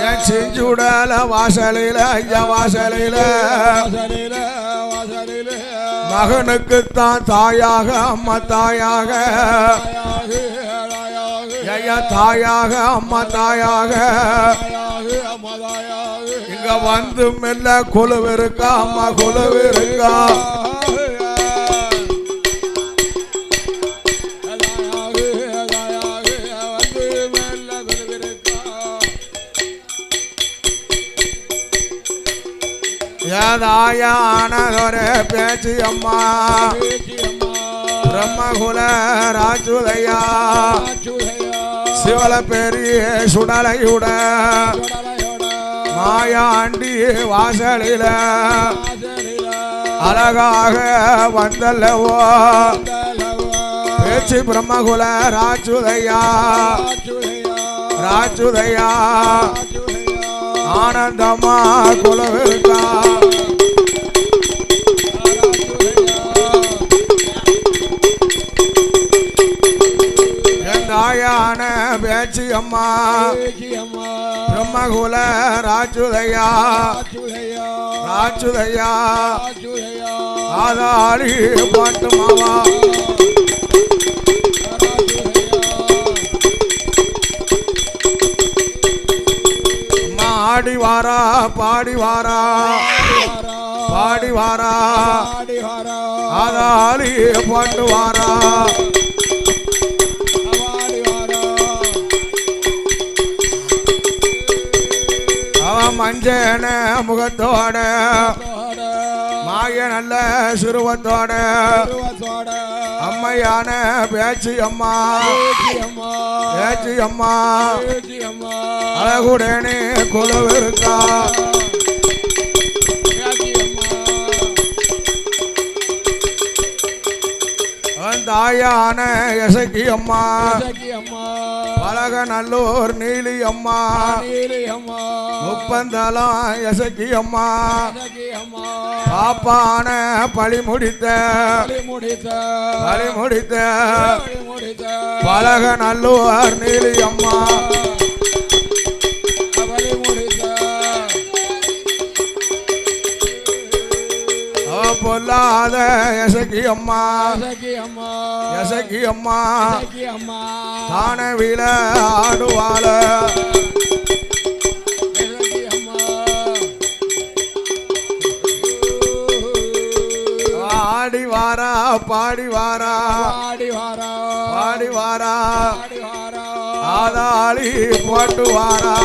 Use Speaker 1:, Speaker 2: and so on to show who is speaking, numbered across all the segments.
Speaker 1: என் செஞ்சுடல வாசலில ஐயா வாசலில மகனுக்குத்தான் தாயாக அம்மா தாயாக ஐயா தாயாக அம்மா தாயாக இங்க வந்து மெல்ல குழுவிருக்கா அம்மா குழுவிருக்கா ஏதாயானதொரு பேச்சு அம்மா பிரம்மகுல ராஜுதையா சிவல பெரிய சுடலையுட மாயாண்டி வாசலில அழகாக வந்தல்லவோ பேச்சு பிரம்மகுல ராஜுதையா ராஜுதையா ஆனந்தமா குலவிருக்கா தாயான பேச்சு அம்மா பிரம்மகுல ராஜுதையா ராஜுதையா ஆதாரி பாட்டு மாவா ஆடி வாரா பாடி வாரா பாடி வாரா ஆதாரி பாட்டு வாரா மஞ்சன முகத்தோட மாய நல்ல சிறுவத்தோட அம்மையான பேச்சு அம்மா பேச்சு அம்மா அழகுடனே குழுவிருக்கா தாயான எசக்கி அம்மா பலக நல்லூர் நீலி அம்மா முப்பந்தலம் எசக்கி அம்மா பாப்பான பழி முடித்த பலக நல்லூர் நீலி அம்மா பொல்லாத எசக்கி அம்மா எசக்கி அம்மா தானவில ஆடுவாள ஆடி வாரா பாடி வாரா பாடி வாரா ஆதாளி போட்டு வாரா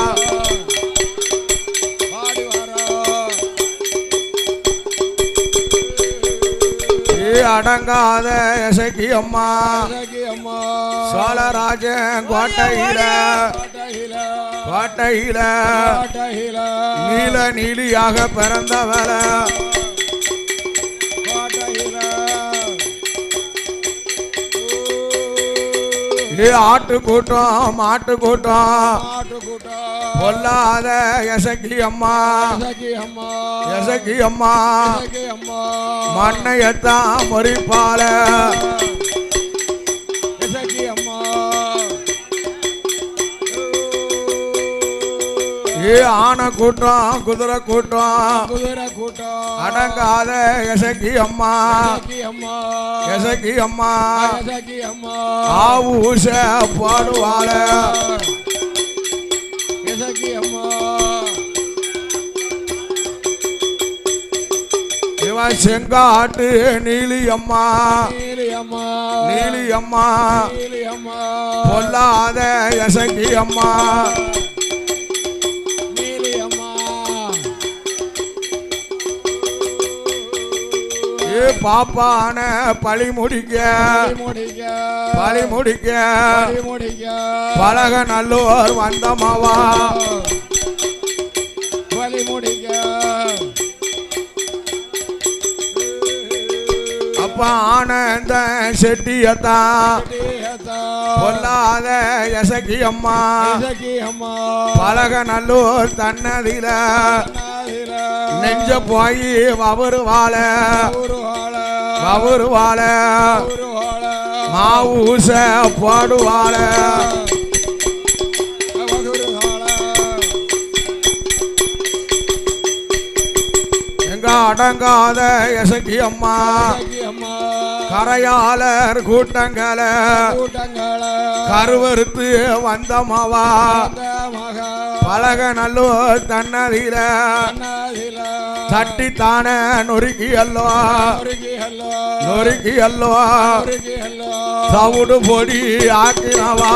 Speaker 1: அடங்காத எசக்கி அம்மா சோழராஜன் கோட்டையில நீல நீலியாக பிறந்தவள ஆட்டு கூட்டம் மாட்டு கூட்டம் பொல்லாத எசக்கி அம்மா எசக்கி அம்மா மண்ணையத்தான் முறிப்பால ஆன கூட்டம் குதிரை கூட்டம் அடங்காத எசக்கி அம்மா எசக்கி அம்மா ஆவு ஊச பாடுவாள செங்காட்டு நீலி அம்மா நீலி அம்மா பொல்லாத எசக்கி அம்மா பாப்பான பழி முடிக்க பலக நல்லூர் வந்தமாவா பழி முடிக்க அப்ப ஆனந்த செட்டியத்தான் பொல்லாத எசக்கி அம்மா பலக நல்லூர் தன்னதில நெஞ்ச போய் வவுருவாள மாவூச பாடுவாள அடங்காத எசகி அம்மா கரையாளர் கூட்டங்களை கருவறுத்து வந்த மவா பலக நல்லூர் தன்னதில தட்டித்தானே நொறுக்கி அல்லவா நொறுக்கி அல்லவா தவிடு பொடி ஆக்கினவா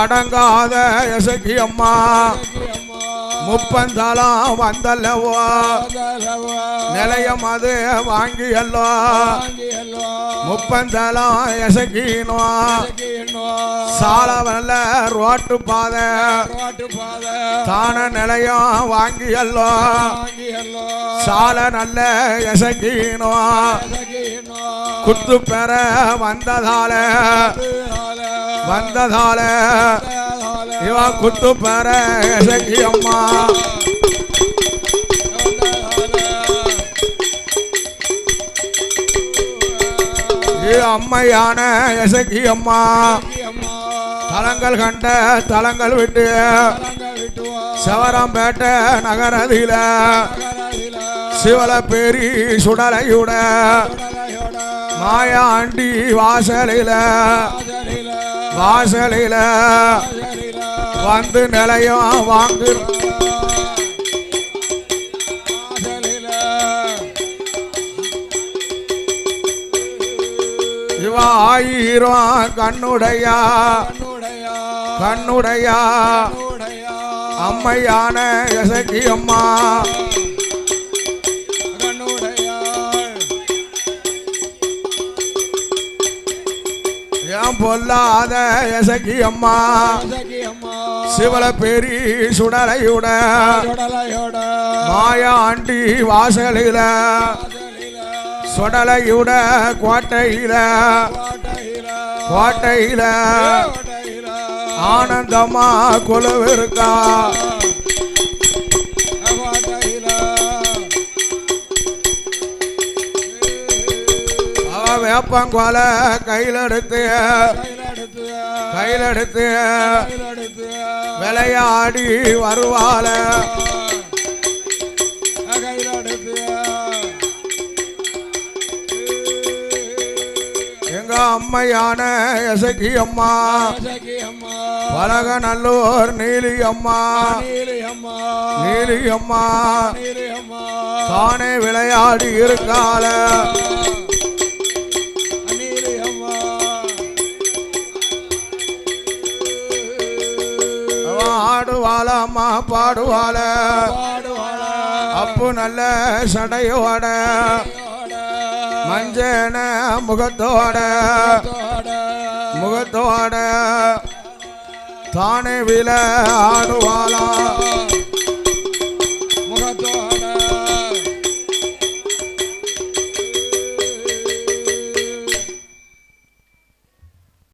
Speaker 1: அடங்காத எசகி அம்மா முப்பந்தலம் வந்தல்லவோ நிலையம் அது வாங்கியல்லோ முப்பந்தலம் எசகினோ சாலவல்ல ரோட்டு பாதை தான நிலையம் வாங்கியல்லோ சால நல்ல எசகினோ குத்து பெற வந்ததால இவ குத்து பெற எசகி அம்மா அம்மையான எசகி அம்மா தலங்கள் கண்ட தலங்கள் விட்டு செவரம்பேட்டை நகரதில சிவல பேரி சுடலையுட மாயாண்டி வாசலில வந்து நிலையம் வாங்கு இவ 1000 கண்ணுடையா அம்மையான எசகி அம்மா ஏன் பொல்லாத எசகி அம்மா சிவல பெரி சுடலையுட மாயாண்டி வாசலில சுடலையுட கோட்டையில ஆனந்தமா கொலுவிருக்கா வேப்பங்கொல கையிலெடுத்து விளையாடி வருவாள எங்க அம்மையான எசகி அம்மா பலகநல்லூர் நீலி அம்மா தானே விளையாடி இருக்காள ஆடுவாள அம்மா பாடுவாள அப்பு நல்ல சடையோட மஞ்சன முகத்தோட தானே வில ஆடுவாளா